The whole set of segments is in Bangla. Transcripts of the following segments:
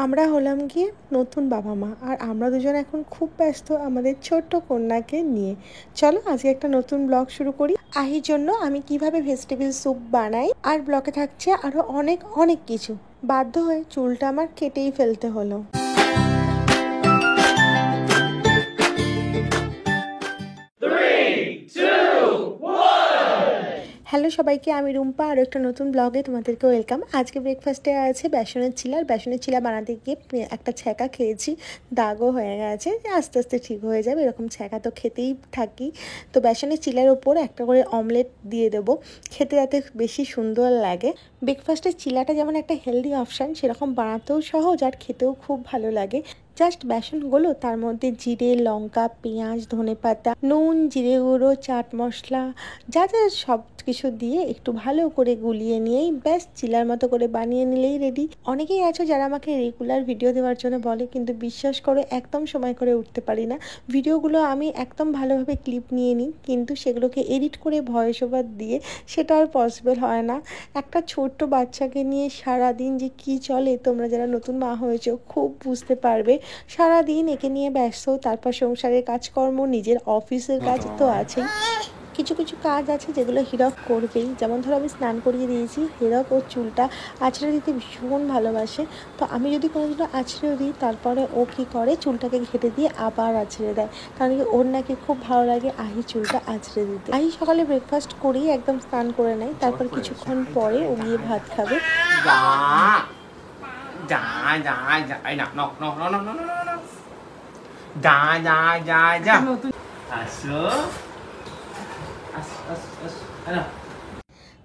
আমরা হলাম গিয়ে নতুন বাবা মা, আর আমরা দুজন এখন খুব ব্যস্ত আমাদের ছোট্ট কন্যাকে নিয়ে। চলো আজকে একটা নতুন ব্লগ শুরু করি। আহির জন্য আমি কিভাবে ভেজিটেবল স্যুপ বানাই, আর ব্লগে থাকছে আরও অনেক অনেক কিছু। বাধ্য হয়ে চুলটা আমার কেটেই ফেলতে হলো। হ্যালো সবাইকে, আমি রুম্পা, আর একটা নতুন ব্লগে তোমাদেরকে ওয়েলকাম। আজকে ব্রেকফাস্টে আছে বেসনের চিলা। আর বেসনের চিলা বানাতে গিয়ে একটা ছ্যাঁকা খেয়েছি, দাগও হয়ে গেছে। আস্তে আস্তে ঠিক হয়ে যাবে, এরকম ছ্যাঁকা তো খেতেই থাকি। তো বেসনের চিলার ওপর একটা করে অমলেট দিয়ে দেবো, খেতে যাতে বেশি সুন্দর লাগে। ব্রেকফাস্টের চিলাটা যেমন একটা হেলদি অপশান, সেরকম বানাতেও সহজ আর খেতেও খুব ভালো লাগে। জাস্ট বেসনগুলো, তার মধ্যে জিরে, লঙ্কা, পেঁয়াজ, ধনেপাতা, নুন, জিরে গুঁড়ো, চাট মশলা, যা যা সব কিছু দিয়ে একটু ভালো করে গুলিয়ে নিয়েই ব্যাস চিলার মতো করে বানিয়ে নিলেই রেডি। অনেকেই আছো যারা আমাকে রেগুলার ভিডিও দেওয়ার জন্য বলে, কিন্তু বিশ্বাস করে একদম সময় করে উঠতে পারি না। ভিডিওগুলো আমি একদম ভালোভাবে ক্লিপ নিয়ে নিই, কিন্তু সেগুলোকে এডিট করে ভয়েস ওভার দিয়ে সেটা আর পসিবল হয় না। একটা ছোট্ট বাচ্চাকে নিয়ে সারাদিন যে কি চলে, তোমরা যারা নতুন মা হয়েছো খুব বুঝতে পারবে। সারাদিন একে নিয়ে ব্যস্ত, তারপর সংসারের কাজকর্ম, নিজের অফিসের কাজ তো আছেই। কিছু কিছু কাজ আছে যেগুলো হিরক করবেই, যেমন ধরো আমি স্নান করিয়ে দিয়েছি। হিরক ওর চুলটা আঁচড়ে দিতে ভীষণ ভালোবাসে, তো আমি যদি কোনোদিনও আঁচড়েও দিই, তারপরে ও কী করে, চুলটাকে ঘেটে দিয়ে আবার আঁচড়ে দেয়। কারণ কি ওর নাকি খুব ভালো লাগে আহি চুলটা আঁচড়ে দিতে। আহি সকালে ব্রেকফাস্ট করেই একদম স্নান করে নেয়, তারপর কিছুক্ষণ পরে ও গিয়ে ভাত খাবে।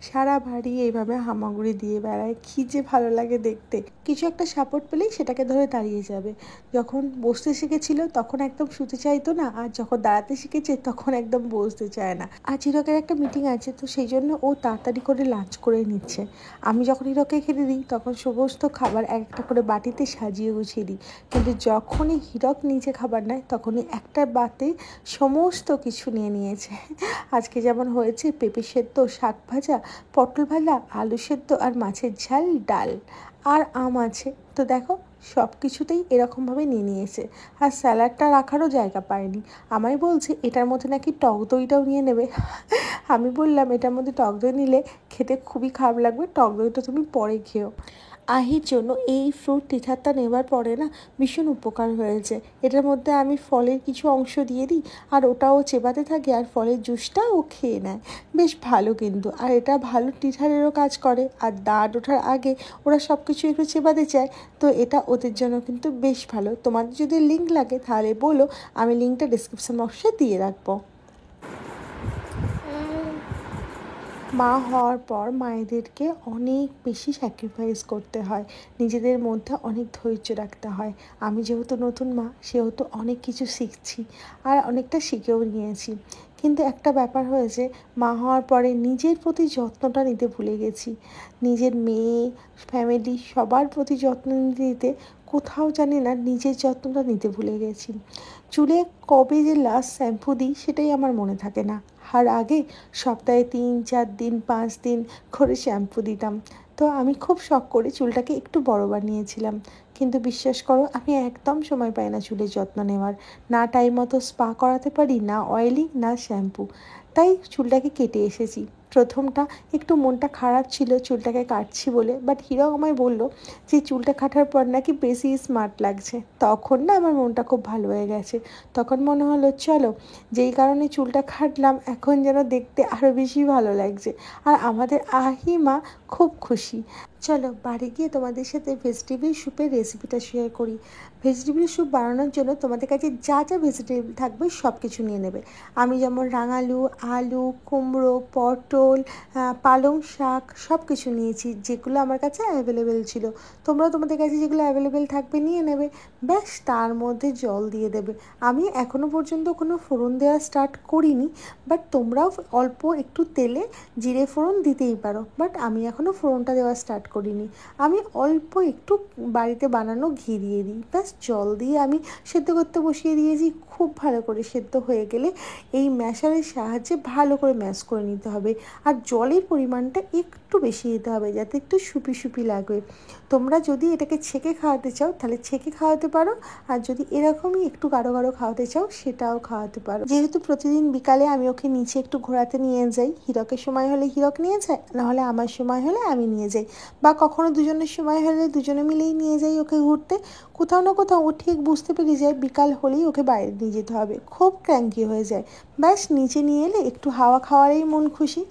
সারা বাড়ি এইভাবে হামাগুড়ি দিয়ে বেড়ায়, কী যে ভালো লাগে দেখতে। কিছু একটা সাপোর্ট পেলেই সেটাকে ধরে দাঁড়িয়ে যাবে। যখন বসতে শিখেছিল তখন একদম শুতে চাইতো না, আর যখন দাঁড়াতে শিখেছে তখন একদম বসতে চায় না। আর হিরকের একটা মিটিং আছে, তো সেই জন্য ও তাড়াতাড়ি করে লাঞ্চ করে নিচ্ছে। আমি যখন হিরককে খেতে দিই তখন সমস্ত খাবার একটা করে বাটিতে সাজিয়ে গুছিয়ে দিই, কিন্তু যখনই হিরক নিচে খাবার নেয় তখনই একটা বাতে সমস্ত কিছু নিয়ে নিয়েছে। আজকে যেমন হয়েছে পেঁপে সেদ্ধ, শাক ভাজা, পটল ভাজা, আলু সেদ্ধ, আর মাছের ঝাল, ডাল, আর আম আছে। তো দেখো সব কিছুতেই এরকমভাবে নিয়ে নিয়েছে। আর স্যালাডটা রাখারও জায়গা পায়নি। আমায় বলছে এটার মধ্যে নাকি টক দইটাও নিয়ে নেবে। আমি বললাম এটার মধ্যে টক দই নিলে খেতে খুবই খারাপ লাগবে, টক দইটা তুমি পরে খেও। আহির জন্য এই ফ্রুট টিথারটা নেবার পরে না ভীষণ উপকার হয়েছে। এটার মধ্যে আমি ফলের কিছু অংশ দিয়ে দিই, আর ওটাও চেবাতে থাকে, আর ফলের জুসটা ও খেয়ে নেয়। বেশ ভালো কিন্তু, আর এটা ভালো টিথারেরও কাজ করে। আর দাঁত ওঠার আগে ওরা সব কিছু একটু চেবাতে চায়, তো এটা ওদের জন্য কিন্তু বেশ ভালো। তোমাদের যদি লিঙ্ক লাগে তাহলে বলো, আমি লিঙ্কটা ডিসক্রিপশন বক্সে দিয়ে রাখবো। মা হওয়ার পর মায়েদেরকে অনেক বেশি স্যাক্রিফাইস করতে হয়, নিজেদের মধ্যে অনেক ধৈর্য রাখতে হয়। আমি যেহেতু নতুন মা, সেহেতু অনেক কিছু শিখছি, আর অনেকটা শিখেও নিয়েছি। কিন্তু একটা ব্যাপার হয়েছে, মা হওয়ার পরে নিজের প্রতি যত্নটা নিতে ভুলে গেছি। নিজের মেয়ে, ফ্যামিলি সবার প্রতি যত্ন নিতে নিতে কোথাও জানি না নিজের যত্নটা নিতে ভুলে গেছি। চুলে কবে যে লাস্ট শ্যাম্পু দিই সেটাই আমার মনে থাকে না। আর আগে সপ্তাহে 3-4 দিন 5 দিন করে শ্যাম্পু দিতাম। তো আমি খুব শখ করে চুলটাকে একটু বড় বানিয়েছিলাম, কিন্তু বিশ্বাস করো আমি একদম সময় পাই না চুলের যত্ন নেওয়ার। না টাইম মতো স্পা করাতে পারি, না অয়েলিং, না শ্যাম্পু। তাই চুলটাকে কেটে এসেছি। প্রথমটা একটু মনটা খারাপ ছিল চুলটাকে কাটছি বলে, বাট হিরো আমায় বললো যে চুলটা কাটার পর নাকি বেশি স্মার্ট লাগছে। তখন না আমার মনটা খুব ভালো হয়ে গেছে। তখন মনে হলো চলো, যেই কারণে চুলটা কাটলাম এখন যেন দেখতে আরও বেশি ভালো লাগছে। আর আমাদের আহি মা খুব খুশি। চলো বাড়ি গিয়ে তোমাদের সাথে ভেজিটেবিল স্যুপের রেসিপিটা শেয়ার করি। ভেজিটেবিল স্যুপ বানানোর জন্য তোমাদের কাছে যা যা ভেজিটেবিল থাকবে সব কিছু নিয়ে নেবে। আমি যেমন রাঙালু, আলু, কুমড়ো, পটল, পালং শাক সব কিছু নিয়েছি, যেগুলো আমার কাছে অ্যাভেলেবেল ছিল। তোমরাও তোমাদের কাছে যেগুলো অ্যাভেলেবেল থাকবে নিয়ে নেবে। ব্যাস তার মধ্যে জল দিয়ে দেবে। আমি এখনও পর্যন্ত কোনো ফোড়ন দেওয়া স্টার্ট করিনি, বাট তোমরাও অল্প একটু তেলে জিরে ফোড়ন দিতেই পারো, বাট আমি এখনও ফোড়নটা দেওয়া স্টার্ট করিনি। আমি অল্প একটু বাড়িতে বানানো ঘি দিয়ে দিই, ব্যাস জল দিয়ে আমি সেদ্ধ করতে বসিয়ে দিয়েছি। খুব ভালো করে সেদ্ধ হয়ে গেলে এই ম্যাশারের সাহায্যে ভালো করে ম্যাশ করে নিতে হবে। আর জলের পরিমাণটা একটু বেশি দিতে হবে, যাতে একটু সুপি সুপি লাগবে। তোমরা যদি এটাকে ছেঁকে খাওয়াতে চাও তাহলে ছেঁকে খাওয়াতে পারো, আর যদি এরকমই একটু গাঢ় গাঢ় খাওয়াতে চাও সেটাও খাওয়াতে পারো। যেহেতু প্রতিদিন বিকালে আমি ওকে নিচে একটু ঘোরাতে নিয়ে যাই, হিরকের সময় হলে হিরক নিয়ে যায়, নাহলে আমার সময় হলে আমি নিয়ে যাই, বা কখনো দুজনের সময় হলে দুজনে মিলেই নিয়ে যাই ওকে ঘুরতে। কোথাও না কোথাও ও ঠিক বুঝতে পেরে যায় বিকাল হলেই ওকে বাইরে নিয়ে যেতে হবে, খুব ক্র্যাঙ্কি হয়ে যায়। ব্যাস নিচে নিয়ে এলে একটু হাওয়া খাওয়ারেই মন খুশি।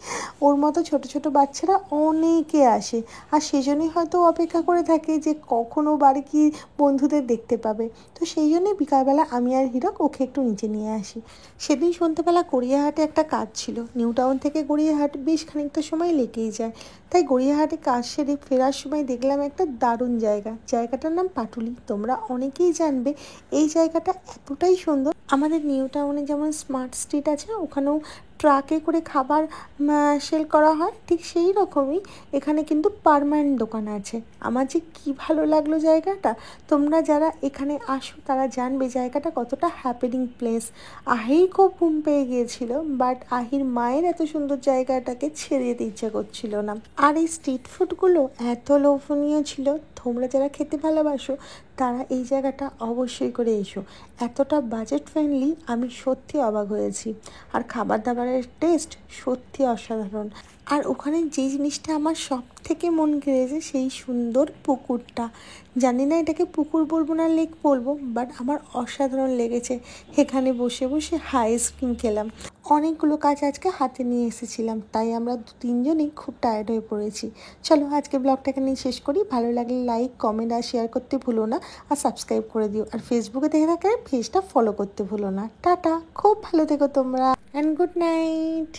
ওর মতো ছোট ছোট বাচ্চারা অনেকে আসে, আর সেজন্যই হয়তো অপেক্ষা করে থাকে যে কখনো বাড়ি কি বন্ধুদের দেখতে পাবে। তো সেই জন্যই বিকালবেলা আমি আর হিরক ওকে একটু নিচে নিয়ে আসি। সেদিন সন্ধ্যেবেলা গড়িয়াহাটে একটা কাজ ছিল, নিউ টাউন থেকে গড়িয়াহাট বেশ খানিকটা সময় লেগেই যায়। তাই গড়িয়াহাটে কাজ সেরে ফেরার সময় দেখলাম একটা দারুণ জায়গা, জায়গাটার নাম পাটুলি। তোমরা অনেকেই জানবে এই জায়গাটা এতটাই সুন্দর। আমাদের নিউ টাউনে যেমন স্মার্ট স্ট্রিট আছে, ওখানেও ট্রাকে করে খাবার সেল করা হয়, ঠিক সেই রকমই এখানে কিন্তু পার্মানেন্ট দোকান আছে। আমার যে কী ভালো লাগলো জায়গাটা। তোমরা যারা এখানে আসো তারা জানবে জায়গাটা কতটা হ্যাপেনিং প্লেস। আহির খুব ঘুম পেয়ে গিয়েছিল, বাট আহির মায়ের এত সুন্দর জায়গাটাকে ছেড়ে যেতে ইচ্ছা করছিল না। আর এই স্ট্রিট ফুডগুলো এত লোভনীয় ছিল, তোমরা যারা খেতে ভালোবাসো তারা এই জায়গাটা অবশ্যই করে এসো। এতটা বাজেট ফ্রেন্ডলি, আমি সত্যি অবাক হয়েছি। আর খাবার দাবারের টেস্ট সত্যি অসাধারণ। আর ওখানে যে জিনিসটা আমার সব থেকে মন কেড়েছে সেই সুন্দর পুকুরটা। জানি না এটাকে পুকুর বলবো না লেক বলবো, বাট আমার অসাধারণ লেগেছে। এখানে বসে বসে আইসক্রিম খেলাম। অনেকগুলো কাজ আজকে হাতে নিয়ে এসেছিলাম, তাই আমরা তিনজনেই খুব টায়ার্ড হয়ে পড়েছি। চলো আজকে ব্লগটা এখানেই শেষ করি। ভালো লাগলে লাইক, কমেন্ট আর শেয়ার করতে ভুলো না, আর সাবস্ক্রাইব করে দিও। আর ফেসবুকে দেখে থাকলে পেজটা ফলো করতে ভুলো না। টাটা, খুব ভালো থেকো তোমরা, অ্যান্ড গুড নাইট।